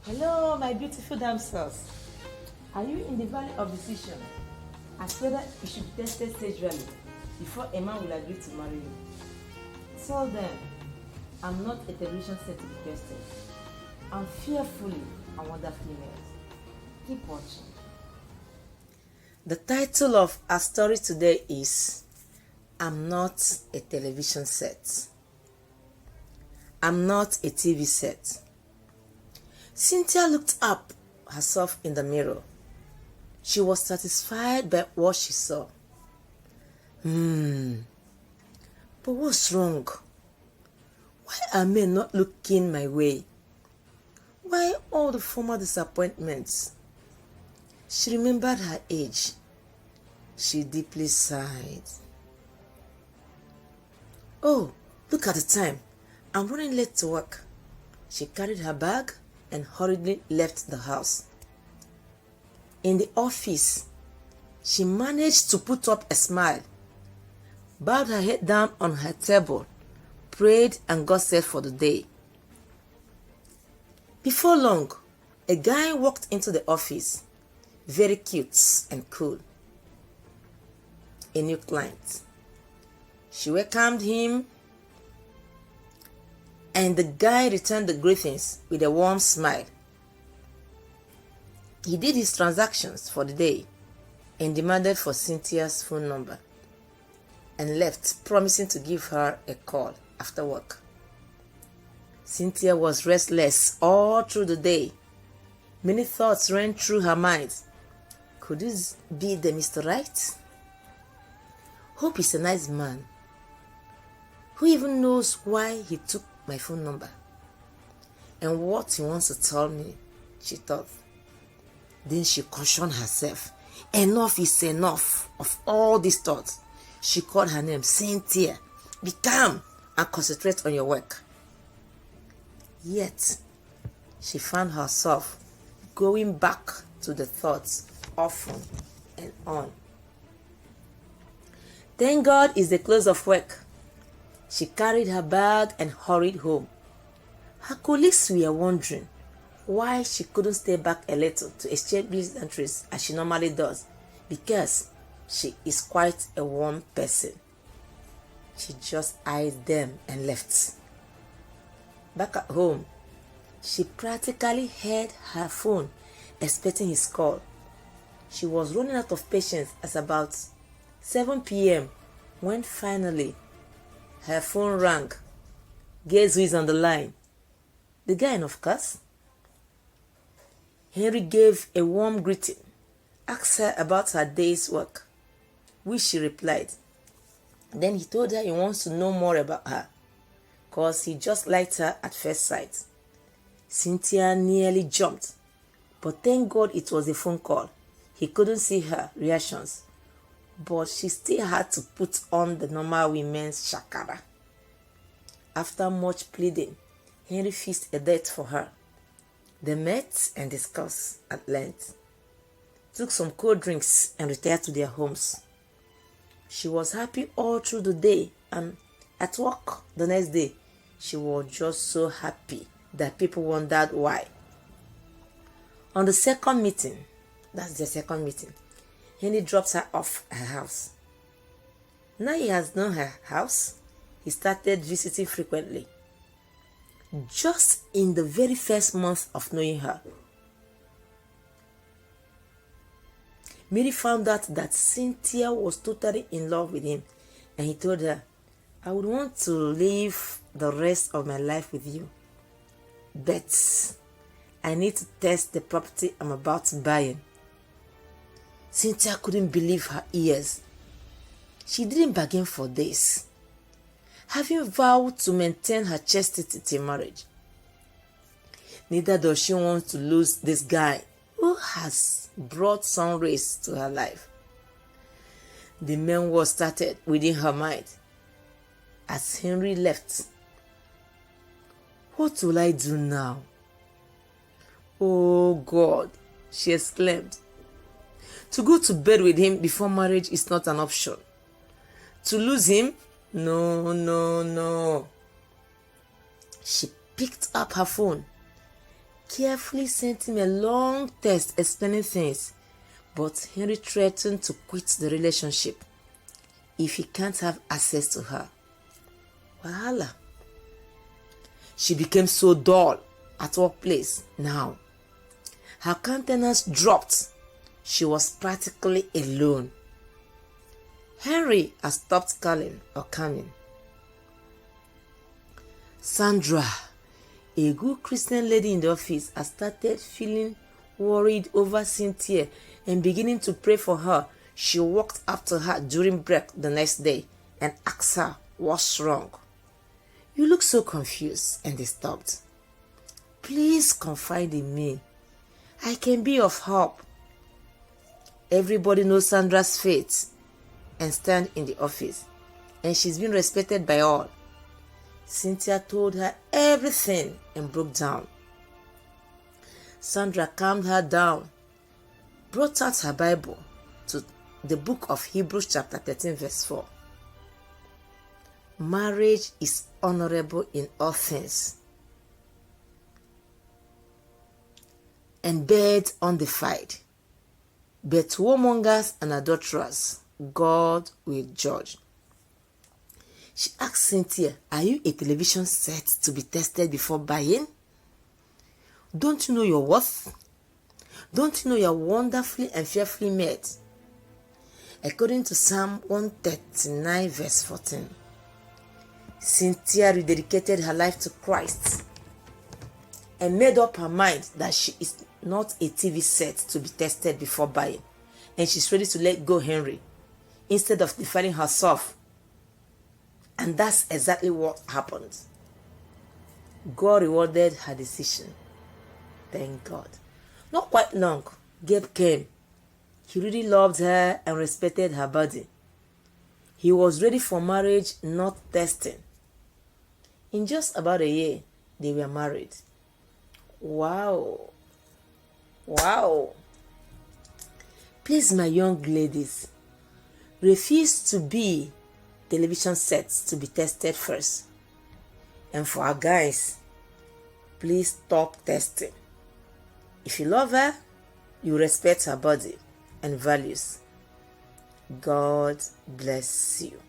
Hello, my beautiful damsels. Are you in the valley of decision as whether you should be tested sexually before a man will agree to marry you? Tell them, I'm not a television set to be tested. I'm fearfully and wonderfully made. Keep watching. The title of our story today is I'm not a television set. I'm not a TV set. Cynthia looked up herself in the mirror. She was satisfied by what she saw. But what's wrong? Why are men not looking my way? Why all the former disappointments? She remembered her age. She deeply sighed. Oh, look at the time. I'm running late to work. She carried her bag and hurriedly left the house. In the office, she managed to put up a smile, bowed her head down on her table, prayed and got set for the day. Before long, a guy walked into the office, very cute and cool. A new client. She welcomed him, and the guy returned the greetings with a warm smile. He did his transactions for the day and demanded for Cynthia's phone number and left, promising to give her a call after work. Cynthia was restless all through the day. Many thoughts ran through her mind. Could this be the Mr. Right? Hope is a nice man. Who even knows why he took my phone number and what he wants to tell me, she thought. Then she cautioned herself. Enough is enough of all these thoughts. She called her name, Cynthia. Be calm and concentrate on your work. Yet, she found herself going back to the thoughts often and on. Thank God it's the close of work. She carried her bag and hurried home. Her colleagues were wondering why she couldn't stay back a little to exchange pleasantries as she normally does, because she is quite a warm person. She just eyed them and left. Back at home, she practically held her phone, expecting his call. She was running out of patience at about 7 p.m. when finally her phone rang. Guess who is on the line? The guy, of course. Henry gave a warm greeting, asked her about her day's work, which she replied. Then he told her he wants to know more about her, cause he just liked her at first sight. Cynthia nearly jumped, but thank God it was a phone call. He couldn't see her reactions, but she still had to put on the normal women's shakara. After much pleading, Henry fixed a date for her. They met and discussed at length, took some cold drinks and retired to their homes. She was happy all through the day, and at work the next day, she was just so happy that people wondered why. On the second meeting, Henry dropped her off at her house. Now he has known her house, he started visiting frequently. Just in the very first month of knowing her, Mary found out that Cynthia was totally in love with him, and he told her, I would want to live the rest of my life with you, but I need to test the property I'm about to buy. Cynthia couldn't believe her ears. She didn't bargain for this, having vowed to maintain her chastity till marriage. Neither does she want to lose this guy who has brought some rays to her life. The main war started within her mind as Henry left. What will I do now? Oh God, she exclaimed. To go to bed with him before marriage is not an option. To lose him? No, no, no. She picked up her phone carefully sent him a long text explaining things, but Henry threatened to quit the relationship if he can't have access to her. Wahala. She became so dull at workplace now. Her countenance dropped. She was practically alone. Henry had stopped calling or coming. Sandra, a good Christian lady in the office, had started feeling worried over Cynthia and beginning to pray for her. She walked up to her during break the next day and asked her what's wrong. You look so confused and disturbed. Please confide in me. I can be of help. Everybody knows Sandra's fate and stand in the office, and she's been respected by all. Cynthia told her everything and broke down. Sandra calmed her down, brought out her Bible to the book of Hebrews chapter 13 verse 4. Marriage is honorable in all things, and bed undefiled, but whoremongers and adulterers God will judge. She asked Cynthia, are you a television set to be tested before buying? Don't you know your worth? Don't you know you're wonderfully and fearfully made? According to Psalm 139 verse 14, Cynthia rededicated her life to Christ and made up her mind that she is not a TV set to be tested before buying, and she's ready to let go Henry instead of defining herself. And that's exactly what happened. God rewarded her decision. Thank God. Not quite long, Gabe came. He really loved her and respected her body. He was ready for marriage, not testing. In just about a year, they were married. Wow. Wow. Please, my young ladies, refuse to be television sets to be tested first. And for our guys, please stop testing. If you love her, you respect her body and values. God bless you.